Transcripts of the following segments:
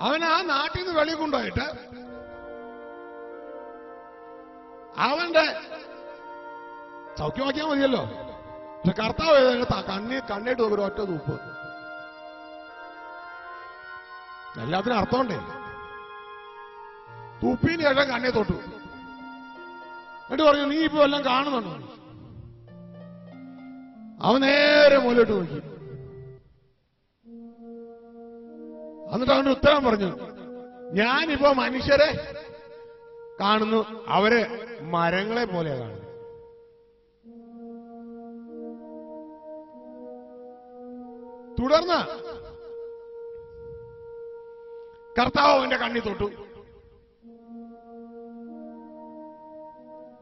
അവൻ ആ നാട്ടിൽ നിന്ന് വെളി കൊണ്ടുപോയിട്ട് അവന്റെ സൗഖ്യമാക്കിയാൽ മതിയല്ലോ. പക്ഷെ കർത്താവ് കണ്ണിട്ട് ഒരു ഒറ്റ തൂപ്പ്. എല്ലാത്തിനും അർത്ഥമുണ്ടേ. തുപ്പിന് ശേഷം കണ്ണെ തൊട്ടു. എന്നിട്ട് പറഞ്ഞു, നീ ഇപ്പൊ എല്ലാം കാണുന്നുണ്ടോ? അവൻ നേരെ മുകളിലോട്ട് നോക്കി. എന്നിട്ട് അവന്റെ ഉത്തരം പറഞ്ഞു, ഞാനിപ്പോ മനുഷ്യരെ കാണുന്നു, അവര് മരങ്ങളെ പോലെ കാണുന്നു. തുടർന്ന് കർത്താവ് അവന്റെ കണ്ണി തൊട്ടു.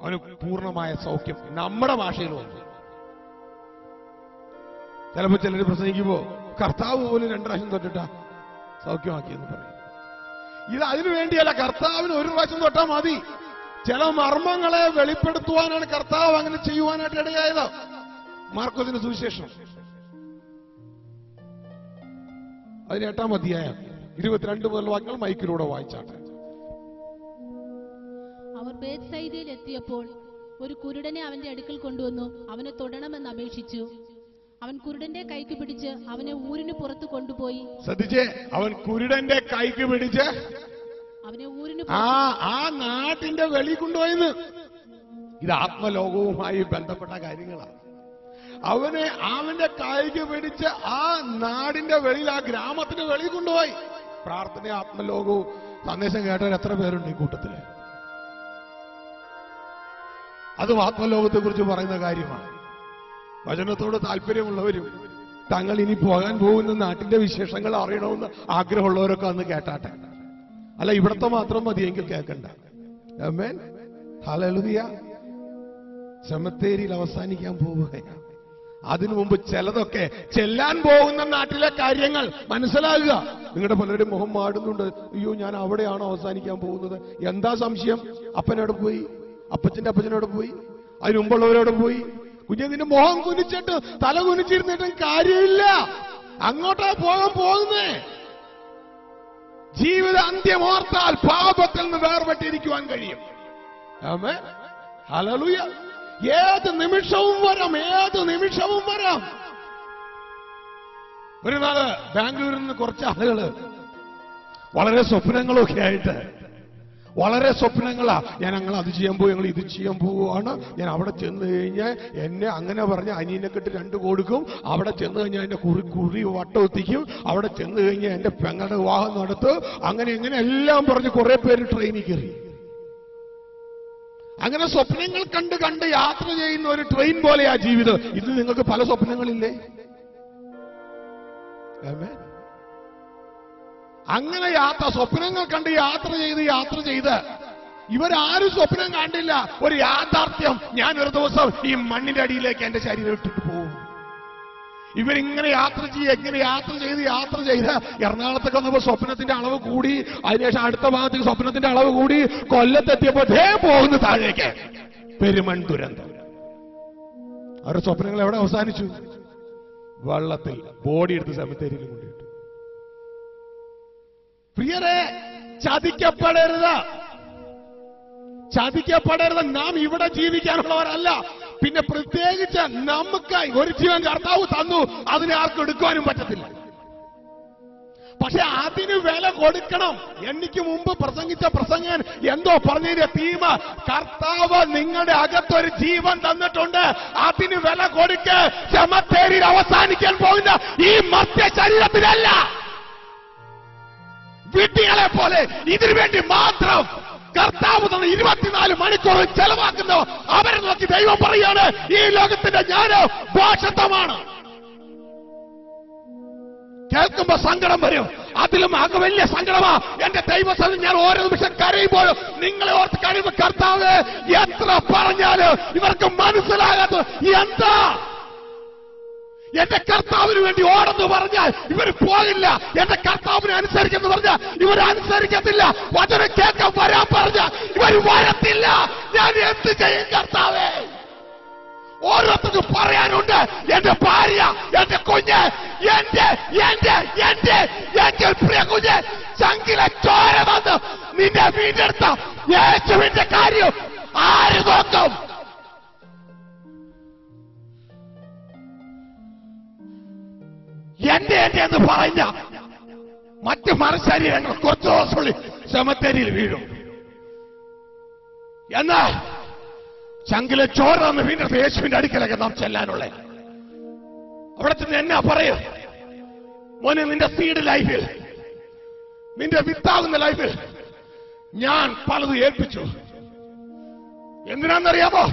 അവന് പൂർണ്ണമായ സൗഖ്യം നമ്മുടെ ഭാഷയിൽ വന്നു. ചിലപ്പോ ചിലർ പ്രസംഗിക്കുമ്പോ കർത്താവ് പോലും 2 പ്രാവശ്യം തൊട്ടിട്ടാ സൗഖ്യമാക്കിയെന്ന് പറയും. ഇത് അതിനു വേണ്ടിയല്ല, കർത്താവിന് 1 പ്രാവശ്യം തൊട്ടാൽ മതി. ചില മർമ്മങ്ങളെ വെളിപ്പെടുത്തുവാനാണ് കർത്താവ് അങ്ങനെ ചെയ്യുവാനായിട്ട് ഇടയായത്. മാർക്കോസിന്റെ സുവിശേഷം 8-ാം അധ്യായം 22 മുതൽ വാക്യങ്ങൾ മൈക്കിലൂടെ വായിച്ചാട്ടെ. അവർ ബേത്സയിദയിൽ എത്തിയപ്പോൾ ഒരു കുരുടനെ അവന്റെ അടുക്കൽ കൊണ്ടുവന്നു അവനെ തൊടണമെന്ന് അപേക്ഷിച്ചു. അവൻ കുരുടന്റെ കൈക്ക് പിടിച്ച് അവനെ ഊരിന് പുറത്ത് കൊണ്ടുപോയി. ശ്രദ്ധിച്ചേ, അവൻ കുരുടന്റെ കൈക്ക് പിടിച്ച് അവനെ ഊരിന് ആ നാട്ടിന്റെ വെളി കൊണ്ടുപോയിന്ന്. ഇത് ആത്മലോകവുമായി ബന്ധപ്പെട്ട കാര്യങ്ങളാണ്. അവന്റെ കൈക്ക് പിടിച്ച് ആ നാടിന്റെ വെളിയിൽ, ആ ഗ്രാമത്തിന്റെ വെളിയിൽ കൊണ്ടുപോയി. പ്രാർത്ഥന ആത്മലോകവും സന്ദേശം കേട്ടവർ എത്ര പേരുണ്ട് ഈ കൂട്ടത്തില്? അതും ആത്മലോകത്തെ കുറിച്ച് പറയുന്ന കാര്യമാണ്. വചനത്തോട് താല്പര്യമുള്ളവരും തങ്ങൾ ഇനി പോകാൻ പോകുന്ന നാട്ടിന്റെ വിശേഷങ്ങൾ അറിയണമെന്ന് ആഗ്രഹമുള്ളവരൊക്കെ അന്ന് കേട്ടാട്ടെ. അല്ല, ഇവിടത്തെ മാത്രം മതിയെങ്കിൽ കേൾക്കണ്ട. ആമേൻ, ഹല്ലേലൂയ. സെമിത്തേരിയിൽ അവസാനിക്കാൻ പോവുകയാണ്. അതിനു മുമ്പ് ചിലതൊക്കെ ചെല്ലാൻ പോകുന്ന നാട്ടിലെ കാര്യങ്ങൾ മനസ്സിലാകുക. നിങ്ങളുടെ പലരുടെയും മുഖം മാടുന്നുണ്ട്, അയ്യോ ഞാൻ അവിടെയാണോ അവസാനിക്കാൻ പോകുന്നത്? എന്താ സംശയം? അപ്പനോട് പോയി, അപ്പച്ചന്റെ അപ്പച്ചനോട് പോയി, അതിന് മുമ്പുള്ളവരോട് പോയി. കുഞ്ഞെ, നിന്റെ മുഖം കുനിച്ചിട്ട് തല കുനിച്ചിരുന്നിട്ടും കാര്യമില്ല. അങ്ങോട്ടാ പോകാൻ പോകുന്നേ. ജീവിത അന്ത്യമോർത്താൽ പാപത്തിൽ നിന്ന് വേർപെട്ടിരിക്കുവാൻ കഴിയും. ആമേൻ, ഹല്ലേലൂയ. ഏത് നിമിഷവും വരാം, ഏത് നിമിഷവും വരാം. ഒരു നാള് ബാംഗ്ലൂരിൽ നിന്ന് കുറച്ച് ആളുകള് വളരെ സ്വപ്നങ്ങളൊക്കെ ആയിട്ട്, വളരെ സ്വപ്നങ്ങളാ. ഞാൻ ഞങ്ങൾ അത് ചെയ്യാൻ പോകും, ഞങ്ങൾ ഇത് ചെയ്യാൻ പോവുകയാണ്, ഞാൻ അവിടെ ചെന്ന് കഴിഞ്ഞാൽ എന്നെ അങ്ങനെ പറഞ്ഞ അനിയനെ കെട്ട് 2 കൊടുക്കും, അവിടെ ചെന്ന് കഴിഞ്ഞാൽ എന്റെ കുറി വട്ടമെത്തിക്കും, അവിടെ ചെന്ന് കഴിഞ്ഞാൽ എന്റെ പെങ്ങളുടെ വിവാഹം നടത്തും, അങ്ങനെ എങ്ങനെ എല്ലാം പറഞ്ഞ് കുറെ പേര് ട്രെയിനിൽ കയറി. അങ്ങനെ സ്വപ്നങ്ങൾ കണ്ട് കണ്ട് യാത്ര ചെയ്യുന്ന ഒരു ട്രെയിൻ പോലെയാ ജീവിതം. ഇത് നിങ്ങൾക്ക് പല സ്വപ്നങ്ങളില്ലേ? അങ്ങനെ സ്വപ്നങ്ങൾ കണ്ട് യാത്ര ചെയ്ത് ഇവരാരും സ്വപ്നം കണ്ടില്ല. ഒരു യാഥാർത്ഥ്യം, ഞാൻ ഒരു ദിവസം ഈ മണ്ണിന്റെ അടിയിലേക്ക് എന്റെ ശരീരം ഇട്ടിട്ട് പോകും. ഇവരിങ്ങനെ യാത്ര ചെയ്ത് എറണാകുളത്തൊക്കെ വന്നപ്പോ സ്വപ്നത്തിന്റെ അളവ് കൂടി. അതിനുശേഷം അടുത്ത ഭാഗത്തേക്ക് സ്വപ്നത്തിന്റെ അളവ് കൂടി. കൊല്ലത്തെത്തിയപ്പോ പോകുന്നു താഴേക്ക്. പെരുമൺ ദുരന്തം. അവരുടെ സ്വപ്നങ്ങൾ എവിടെ അവസാനിച്ചു? വെള്ളത്തിൽ. ബോഡി എടുത്ത് സെമിത്തേരിയിൽ കൊണ്ടിട്ടു. പ്രിയരെ, ചതിക്കപ്പെടരുത്. നാം ഇവിടെ ജീവിക്കാനുള്ളവരല്ല. പിന്നെ പ്രത്യേകിച്ച് നമുക്കായി ഒരു ജീവൻ കർത്താവ് തന്നു, അതിനെ ആർക്കും എടുക്കാനും പറ്റത്തില്ല. പക്ഷെ അതിന് വില കൊടുക്കണം. എനിക്ക് മുമ്പ് പ്രസംഗിച്ച പ്രസംഗൻ എന്തോ പറഞ്ഞതിന്റെ തീം, കർത്താവ് നിങ്ങളുടെ അകത്തൊരു ജീവൻ തന്നിട്ടുണ്ട്, അതിന് വില കൊടുക്ക്. സെമിത്തേരിയിൽ അവസാനിക്കാൻ പോകുന്ന ഈ മർത്യ ശരീരത്തിലല്ല. വിഡ്ഢികളെ പോലെ ഇതിനു വേണ്ടി മാത്രം കർത്താവ് തന്ന 24 മണിക്കൂർ ചെലവാക്കുന്ന അവരെ നോക്കി ദൈവം പറയാണ്, ഈ ലോകത്തിന്റെ ജ്ഞാനം ഭോഷത്വമാണ്. കേൾക്കുമ്പോ സങ്കടം വരും. അതിലും ആകെ വലിയ സങ്കടമാ എന്റെ ദൈവസ്ഥലം. ഞാൻ ഓരോ നിമിഷം കരയുമ്പോഴും നിങ്ങളെ ഓർത്ത് കഴിയുമ്പോ, കർത്താവ് എത്ര പറഞ്ഞാലും ഇവർക്ക് മനസ്സിലാകാത്ത എന്താ? എന്റെ കർത്താവിന് വേണ്ടി ഓടെന്ന് പറഞ്ഞാൽ ഇവർ പോകില്ല. എന്റെ കർത്താവിനെ അനുസരിക്കെന്ന് പറഞ്ഞാൽ ഇവർ അനുസരിക്കത്തില്ല. വചനം കേൾക്കാൻ വരാൻ പറഞ്ഞാൽ ഇവർ വരത്തില്ല. ഞാൻ എന്ത് ചെയ്യും കർത്താവേ? ഓരോരുത്തർക്കും പറയാനുണ്ട്. എന്റെ ഭാര്യ, എന്റെ കുഞ്ഞ്, എന്റെ പ്രിയ കുഞ്ഞ് ചങ്കിലെ ചോര വന്ന് നിന്റെ വീണ്ടെടുത്ത യേശുവിന്റെ കാര്യം ആര് നോക്കും? എന്റെ എന്ന് പറഞ്ഞ മറ്റ് മറുശരീരങ്ങൾ കുറച്ചു ദിവസമുള്ളിൽ സെമത്തേരിയിൽ വീഴും. എന്നാൽ ചങ്കിലെ ചോര വന്ന് വീണ്ടെടുത്ത യേശുവിന്റെ അടുക്കലൊക്കെ നാം ചെല്ലാനുള്ള അവിടെ ചെന്ന് എന്നാ പറയും? മോനെ, നിന്റെ സീഡ് ലൈഫിൽ, നിന്റെ വിത്താകുന്ന ലൈഫിൽ ഞാൻ പലതും ഏൽപ്പിച്ചു. എന്തിനാണെന്നറിയാമോ?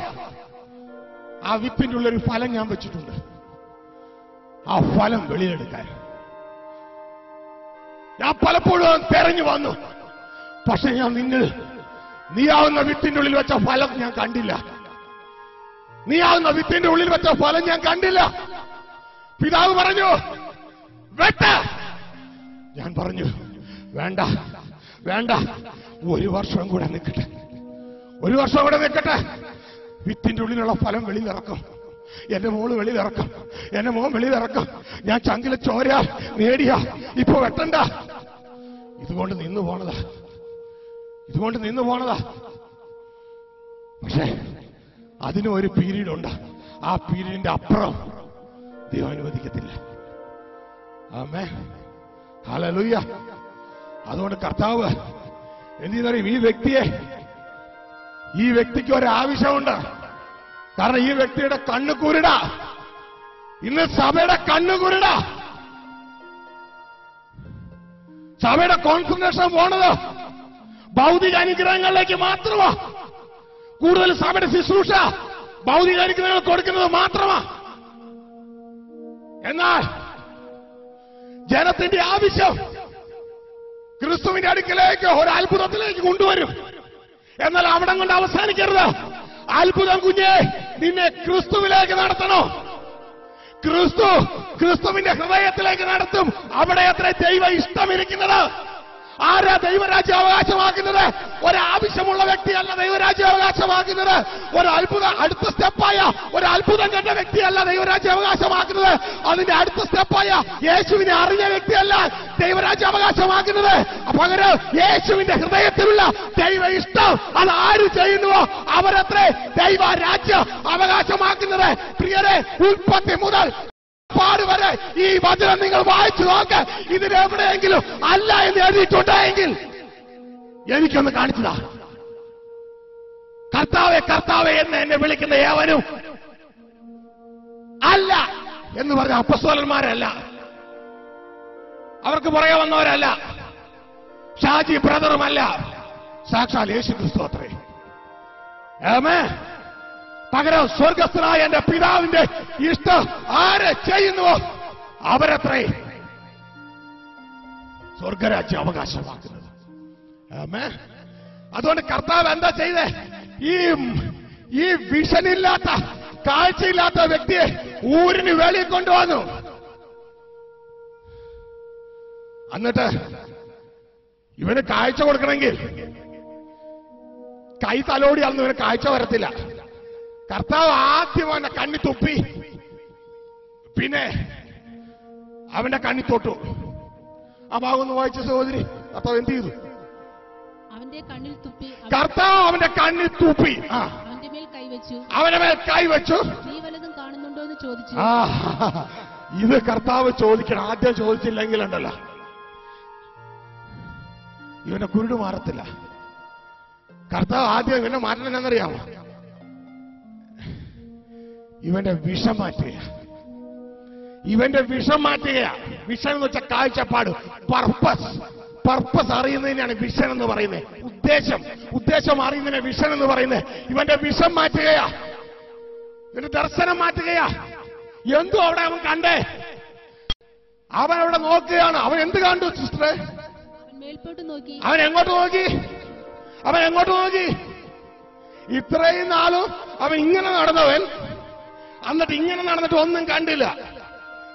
ആ വിത്തിന്റെ ഉള്ളൊരു ഫലം ഞാൻ വെച്ചിട്ടുണ്ട്. ആ ഫലം വെളിയെടുക്കാൻ ഞാൻ പലപ്പോഴും തെരഞ്ഞു വന്നു. പക്ഷെ ഞാൻ നീയാവുന്ന വിത്തിന്റെ ഉള്ളിൽ വെച്ച ഫലം ഞാൻ കണ്ടില്ല. നീയാവുന്ന വിത്തിന്റെ ഉള്ളിൽ വെച്ച ഫലം ഞാൻ കണ്ടില്ല. പിതാവ് പറഞ്ഞു വെട്ട. ഞാൻ പറഞ്ഞു വേണ്ട വേണ്ട, 1 വർഷം കൂടെ നിൽക്കട്ടെ, 1 വർഷം കൂടെ നിൽക്കട്ടെ. വിത്തിന്റെ ഉള്ളിലുള്ള ഫലം വെളിയിലിറക്കും. എന്റെ മോള് വെളിയിലിറക്കും, എന്റെ മോൻ വെളിയിലിറക്കും. ഞാൻ ചങ്കിലെ ചോര നേടിയ ഇപ്പൊ വെട്ടണ്ട. ഇതുകൊണ്ട് നിന്നു പോണതാ. പക്ഷേ അതിനും ഒരു പീരീഡ് ഉണ്ട്. ആ പീരീഡിന്റെ അപ്പുറം ദൈവം അനുവദിക്കത്തില്ല. ആമേൻ, ഹല്ലേലൂയ. അതുകൊണ്ട് കർത്താവ് എന്തിനറിയും? ഈ വ്യക്തിക്ക് ഒരാവശ്യമുണ്ട്. കാരണം ഈ വ്യക്തിയുടെ കണ്ണുകുരുട. ഇന്ന് സഭയുടെ കണ്ണുകുരുട. സഭയുടെ കോൺസെൻട്രേഷൻ പോണത് ഭൗതിക അനുഗ്രഹങ്ങളിലേക്ക് മാത്രമാ. കൂടുതൽ സഭയുടെ ശുശ്രൂഷ ഭൗതിക അനുഗ്രഹങ്ങൾ കൊടുക്കുന്നത് മാത്രമാ. എന്നാൽ ജനത്തിന്റെ ആവശ്യം ക്രിസ്തുവിന്റെ അടുക്കലേക്ക് ഒരു അത്ഭുതത്തിലേക്ക് കൊണ്ടുവരും. എന്നാൽ അവിടെ കൊണ്ട് അവസാനിക്കരുത്. അത്ഭുതം കുഞ്ഞെ നിന്നെ ക്രിസ്തുവിലേക്ക് നടത്തണോ? ക്രിസ്തുവിന്റെ ഹൃദയത്തിലേക്ക് നടത്തും. അവിടെ എത്ര ദൈവ ഇഷ്ടമിരിക്കുന്നത്. ആരാ ദൈവരാജ്യം അവകാശമാക്കുന്നത്? ഒരാവശ്യമുള്ള വ്യക്തിയല്ല ദൈവരാജ്യം അവകാശമാക്കുന്നത്. അടുത്ത സ്റ്റെപ്പായ ഒരു അത്ഭുതം കണ്ട വ്യക്തിയല്ല ദൈവരാജ്യം അവകാശമാക്കുന്നത്. അതിന്റെ അടുത്ത സ്റ്റെപ്പായ യേശുവിനെ അറിഞ്ഞ വ്യക്തിയല്ല ദൈവരാജ്യം അവകാശമാക്കുന്നത്. പകരം യേശുവിന്റെ ഹൃദയത്തിലുള്ള ദൈവ ഇഷ്ടം അത് ആര് ചെയ്യുന്നുവോ അവരത്രേ ദൈവരാജ്യം അവകാശമാക്കുന്നത്. പ്രിയരെ, ഉൽപ്പത്തി മുതൽ വരെ ഈ വചനം നിങ്ങൾ വായിച്ചു നോക്ക്. ഇതിനെവിടെയെങ്കിലും അല്ല എന്ന് എഴുതിയിട്ടുണ്ടെങ്കിൽ എനിക്കൊന്ന് കാണിച്ചതാ. കർത്താവേ കർത്താവേ എന്ന് എന്നെ വിളിക്കുന്ന ഏവനും അല്ല എന്ന് പറഞ്ഞ അപ്പസ്തോലന്മാരല്ല, അവർക്ക് പുറകെ വന്നവരല്ല, ഷാജി ബ്രദറുമല്ല, സാക്ഷാൽ യേശു ക്രിസ്തു അത്രേ. ആമേൻ. പകരം സ്വർഗസ്ഥനായ എന്റെ പിതാവിന്റെ ഇഷ്ടം ആരെ ചെയ്യുന്നുവോ അവരത്രേ സ്വർഗരാജ്യം അവകാശമാക്കുന്നത്. ആമേൻ. അതുകൊണ്ട് കർത്താവ് എന്താ ചെയ്തേ? ഈ വിഷനില്ലാത്ത കാഴ്ചയില്ലാത്ത വ്യക്തിയെ ഊരിന് വെളിയിൽ കൊണ്ടുവന്നു. എന്നിട്ട് ഇവന് കാഴ്ച കൊടുക്കണമെങ്കിൽ കൈ തലോടിയാണെന്ന് ഇവന് കാഴ്ച വരത്തില്ല. കർത്താവ് ആദ്യം അവന്റെ കണ്ണി തുപ്പി, പിന്നെ അവന്റെ കണ്ണി തൊട്ടു. ആ ഭാഗം ഒന്ന് വായിച്ച സഹോദരി. കർത്താവ് എന്ത് ചെയ്തു? കർത്താവ് അവന്റെ കണ്ണിൽ തുപ്പി അവന്റെ മേൽ കൈവച്ചു. നീ വല്ലതും കാണുന്നുണ്ടോ എന്ന് ചോദിച്ചു. ഇത് കർത്താവ് ചോദിക്കണം. ആദ്യം ചോദിച്ചില്ലെങ്കിലുണ്ടല്ലോ ഇവന്റെ കുരുട് മാറത്തില്ല. കർത്താവ് ആദ്യം ഇവനെ മാറ്റണം എന്നറിയാമോ? ഇവന്റെ വിഷം മാറ്റുക. വിഷൻ എന്ന് വെച്ചാൽ കാഴ്ചപ്പാട്, പർപ്പസ് അറിയുന്നതിനാണ് വിഷൻ എന്ന് പറയുന്നത്. ഉദ്ദേശം അറിയുന്നതിനെ വിഷൻ എന്ന് പറയുന്നത്. ഇവന്റെ വിഷം മാറ്റുകയാ, ഇവന്റെ ദർശനം മാറ്റുകയാ. എന്തോ അവിടെ അവൻ കണ്ടേ? അവൻ അവിടെ നോക്കുകയാണ്. അവൻ എന്ത് കണ്ടു സിസ്റ്ററെ? അവൻ എങ്ങോട്ട് നോക്കി? ഇത്രയും നാളും അവൻ ഇങ്ങനെ നടന്നവൻ, എന്നിട്ട് ഇങ്ങനെ നടന്നിട്ട് ഒന്നും കണ്ടില്ല.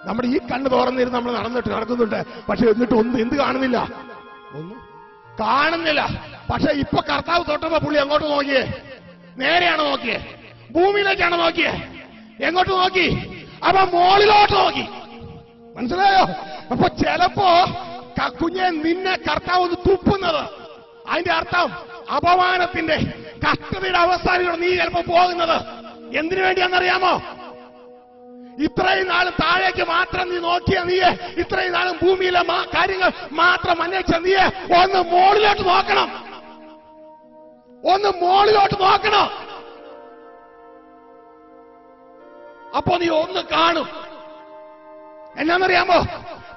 നമ്മുടെ ഈ കണ്ണ് തുറന്നിരുന്ന് നമ്മൾ നടക്കുന്നുണ്ട്. പക്ഷെ എന്നിട്ട് എന്ത് കാണുന്നില്ല? ഒന്നും കാണുന്നില്ല. പക്ഷെ ഇപ്പൊ കർത്താവ് തൊട്ടപ്പോ പുള്ളി എങ്ങോട്ട് നോക്കിയേ? നേരെയാണ് നോക്കിയേ, ഭൂമിയിലേക്കാണ് നോക്കിയേ. എങ്ങോട്ട് നോക്കി? അപ്പൊ മോളിലോട്ട് നോക്കി. മനസ്സിലായോ? അപ്പൊ ചിലപ്പോ കുഞ്ഞെ നിന്നെ കർത്താവ് ഒന്ന് തുപ്പുന്നത്, അതിന്റെ അർത്ഥം അപമാനത്തിന്റെ കഷ്ടതയുടെ അവസ്ഥയിലൂടെ നീ ചിലപ്പോ പോകുന്നത് എന്തിനു വേണ്ടിയാണെന്നറിയാമോ? ഇത്രയും നാളും താഴേക്ക് മാത്രം നീ നോക്കിയ നീയെ, ഇത്രയും നാളും ഭൂമിയിലെ കാര്യങ്ങൾ മാത്രം അന്വേഷിച്ച നീയെ ഒന്ന് മോളിലോട്ട് നോക്കണം, ഒന്ന് മോളിലോട്ട് നോക്കണം. അപ്പോ നീ ഒന്ന് കാണും. എന്നാന്നറിയാമോ?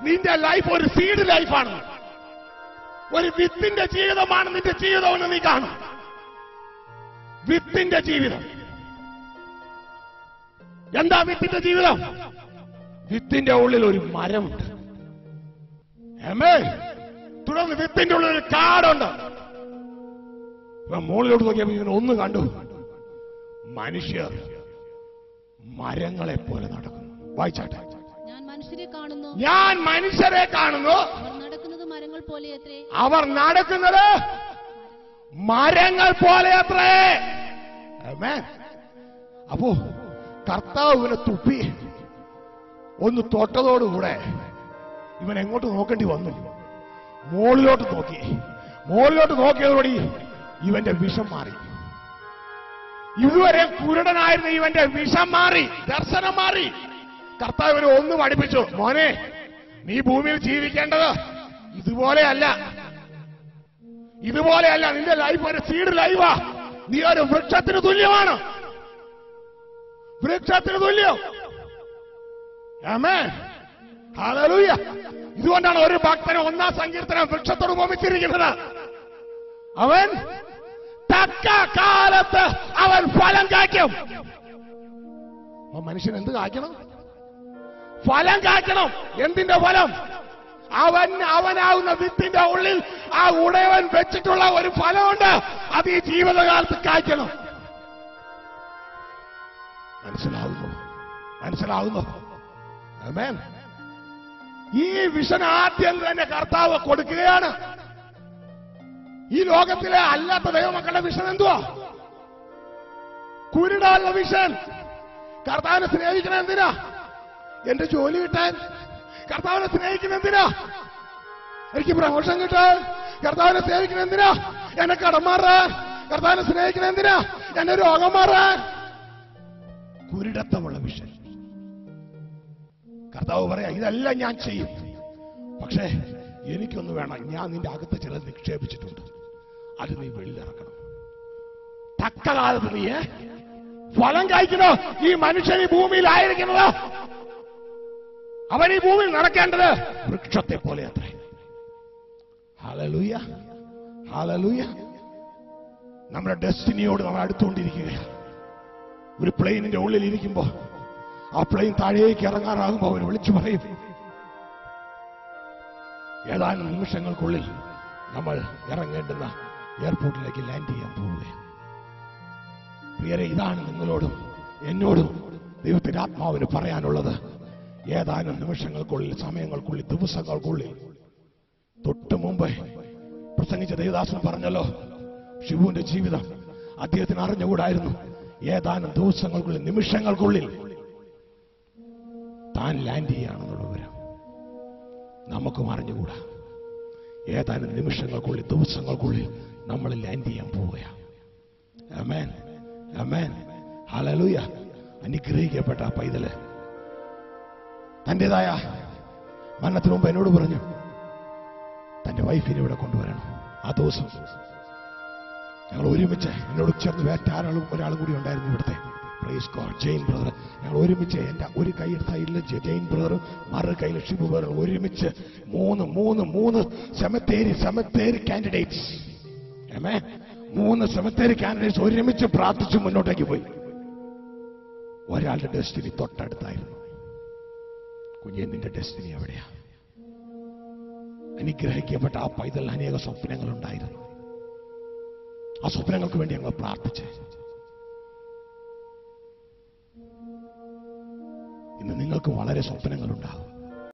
നിന്റെ ലൈഫ് ഒരു സീഡ് ലൈഫാണ്, ഒരു വിത്തിന്റെ ജീവിതമാണ് നിന്റെ ജീവിതമെന്ന് നീ കാണും. വിത്തിന്റെ ജീവിതം. എന്താ വിത്തിന്റെ ജീവിതം? വിത്തിന്റെ ഉള്ളിൽ ഒരു മരമുണ്ട്. തുടർന്ന് വിത്തിന്റെ ഉള്ളിൽ ഒരു കാടുണ്ട്. മുകളിലോട്ട് നോക്കിയപ്പോൾ ഇങ്ങനെ ഒന്ന് കണ്ടു, മനുഷ്യർ മരങ്ങളെ പോലെ നടക്കുന്നു. വായിച്ചാട്ടെ. ഞാൻ മനുഷ്യരെ കാണുന്നു, ഞാൻ മനുഷ്യരെ കാണുന്നു, അവർ നടക്കുന്നത് മരങ്ങൾ പോലെ അത്രേ. അവർ നടക്കുന്നത് മരങ്ങൾ പോലെ അത്രേ. അപ്പോ കർത്താവ് ഇവനെ തുപ്പി ഒന്ന് തൊട്ടതോടുകൂടെ ഇവൻ എങ്ങോട്ട് നോക്കേണ്ടി വന്നു? മോളിലോട്ട് നോക്കി. മോളിലോട്ട് നോക്കിയതോടെ ഇവന്റെ വിഷം മാറി. ഇതുവരെ കുരുടനായിരുന്ന ഇവന്റെ വിഷം മാറി, ദർശനം മാറി. കർത്താവ് ഇവനെ ഒന്ന് പഠിപ്പിച്ചു, മോനെ നീ ഭൂമിയിൽ ജീവിക്കേണ്ടത് ഇതുപോലെയല്ല, ഇതുപോലെയല്ല. നിന്റെ ലൈഫ് ഒരു സീഡ് ലൈഫാ. നീ ഒരു വൃക്ഷത്തിന് തുല്യമാണ്, വൃക്ഷത്തിന് തുല്യം. ആമേൻ, ഹല്ലേലൂയ. ഇതുകൊണ്ടാണ് ഒരു ഭക്തനെ 1-ാം സങ്കീർത്തനം വൃക്ഷത്തോട് ഉപമിച്ചിരിക്കുന്നത്. അവൻ തക്ക കാലത്ത് അവൻ ഫലം കായ്ക്കും. മനുഷ്യൻ എന്ത് കായ്ക്കണം? ഫലം കായ്ക്കണം. എന്തിന്റെ ഫലം? അവനാവുന്ന വിത്തിന്റെ ഉള്ളിൽ ആ ഉടയവൻ വെച്ചിട്ടുള്ള ഒരു ഫലമുണ്ട്. അത് ഈ ജീവിതകാലത്ത് കായ്ക്കണം. മനസ്സിലാവുന്നു? മനസ്സിലാവുന്നു? ആമേൻ. ഈ വിഷൻ ആദ്യം തന്നെ കർത്താവ് കൊടുക്കുകയാണ്. ഈ ലോകത്തിലെ അല്ലാത്ത ദൈവമക്കളുടെ വിഷൻ എന്തുവാ? കുരുടാനുള്ള വിഷൻ. കർത്താവിനെ സ്നേഹിക്കണം എന്തിനാ? എന്റെ ജോലി കിട്ടാൻ. കർത്താവിനെ സ്നേഹിക്കണം എന്തിനാ? എനിക്ക് പ്രമോഷൻ കിട്ടാൻ. കർത്താവിനെ സ്നേഹിക്കണം എന്തിനാ? എന്നെ കടം മാറാൻ. കർത്താവിനെ സ്നേഹിക്കണം എന്തിനാ? എന്നെ രോഗം മാറാൻ. കുരുടത്തമുള്ള വിഷൻ. കർത്താവ് പറയാ, ഇതെല്ലാം ഞാൻ ചെയ്യും, പക്ഷേ എനിക്കൊന്ന് വേണം. ഞാൻ നിന്റെ അകത്ത് ചിലത് നിക്ഷേപിച്ചിട്ടുണ്ട്, അത് നീ വെളിയിലിറക്കണം. തക്ക കാലത്ത് നീ ഫലം കായ്ക്കണോ? ഈ മനുഷ്യൻ ഈ ഭൂമിയിലായിരിക്കുന്നത്, അവൻ ഈ ഭൂമിയിൽ നടക്കേണ്ടത് വൃക്ഷത്തെ പോലെ അത്രേ. Hallelujah, hallelujah. നമ്മുടെ ഡെസ്റ്റിനിയോട് നമ്മൾ അടുത്തുകൊണ്ടിരിക്കുകയാണ്. ഒരു പ്ലെയിനിന്റെ ഉള്ളിൽ ഇരിക്കുമ്പോ ആ പ്ലെയിൻ താഴേക്ക് ഇറങ്ങാറാകുമ്പോ അവർ വിളിച്ചു പറയും, ഏതാനും നിമിഷങ്ങൾക്കുള്ളിൽ നമ്മൾ ഇറങ്ങേണ്ടുന്ന എയർപോർട്ടിലേക്ക് ലാൻഡ് ചെയ്യാൻ പോവുകയാണ്. പ്രിയരെ, ഇതാണ് നിങ്ങളോടും എന്നോടും ദൈവത്തിന്റെ ആത്മാവിന് പറയാനുള്ളത്. ഏതാനും നിമിഷങ്ങൾക്കുള്ളിൽ, സമയങ്ങൾക്കുള്ളിൽ, ദിവസങ്ങൾക്കുള്ളിൽ. തൊട്ട് മുമ്പ് പ്രസംഗിച്ച ദേവദാസൻ പറഞ്ഞല്ലോ, ഷിബുവിന്റെ ജീവിതം അദ്ദേഹത്തിന് അറിഞ്ഞുകൂടായിരുന്നു. ഏതാനും ദിവസങ്ങൾക്കുള്ളിൽ, നിമിഷങ്ങൾക്കുള്ളിൽ താൻ ലാൻഡ് ചെയ്യുകയാണെന്നുള്ള വിവരം നമുക്കും അറിഞ്ഞുകൂടാ. ഏതാനും നിമിഷങ്ങൾക്കുള്ളിൽ, ദിവസങ്ങൾക്കുള്ളിൽ നമ്മൾ ലാൻഡ് ചെയ്യാൻ പോവുകയാണ്. ആമേൻ, ആമേൻ, ഹല്ലേലൂയ. അനുഗ്രഹിക്കപ്പെട്ട ആ പൈതല് തന്റേതായ മരണത്തിന് മുമ്പ് എന്നോട് പറഞ്ഞു, തന്റെ വൈഫിനെ ഇവിടെ കൊണ്ടുവരണം. ആ ദിവസം ഞങ്ങൾ ഒരുമിച്ച്, എന്നോട് ചേർന്ന് ഒരാളും കൂടി ഉണ്ടായിരുന്നു ഇവിടുത്തെ, പ്രൈസ് ഗോഡ്, ജെയിൻ ബ്രദർ. ഞങ്ങൾ ഒരുമിച്ച്, എന്റെ ഒരു കൈയുടെ സൈഡിൽ ജെയിൻ ബ്രദറും മറു കയ്യിൽ ഷിബു ബ്രദറും ഒരുമിച്ച് മൂന്ന് സെമിത്തേരി കാൻഡിഡേറ്റ്സ്, 3 സെമിത്തേരി കാൻഡിഡേറ്റ്സ് ഒരുമിച്ച് പ്രാർത്ഥിച്ച് മുന്നോട്ടേക്ക് പോയി. ഒരാളുടെ ഡെസ്റ്റിനി തൊട്ടടുത്തായിരുന്നു. കുഞ്ഞെ, നിന്റെ ഡെസ്റ്റിനി എവിടെയാ? അനുഗ്രഹിക്കപ്പെട്ട ആ പൈതൽ അനേക സ്വപ്നങ്ങളുണ്ടായിരുന്നു. ആ സ്വപ്നങ്ങൾക്ക് വേണ്ടി ഞങ്ങൾ പ്രാർത്ഥിച്ച്. ഇന്ന് നിങ്ങൾക്ക് വളരെ സ്വപ്നങ്ങളുണ്ടാകും.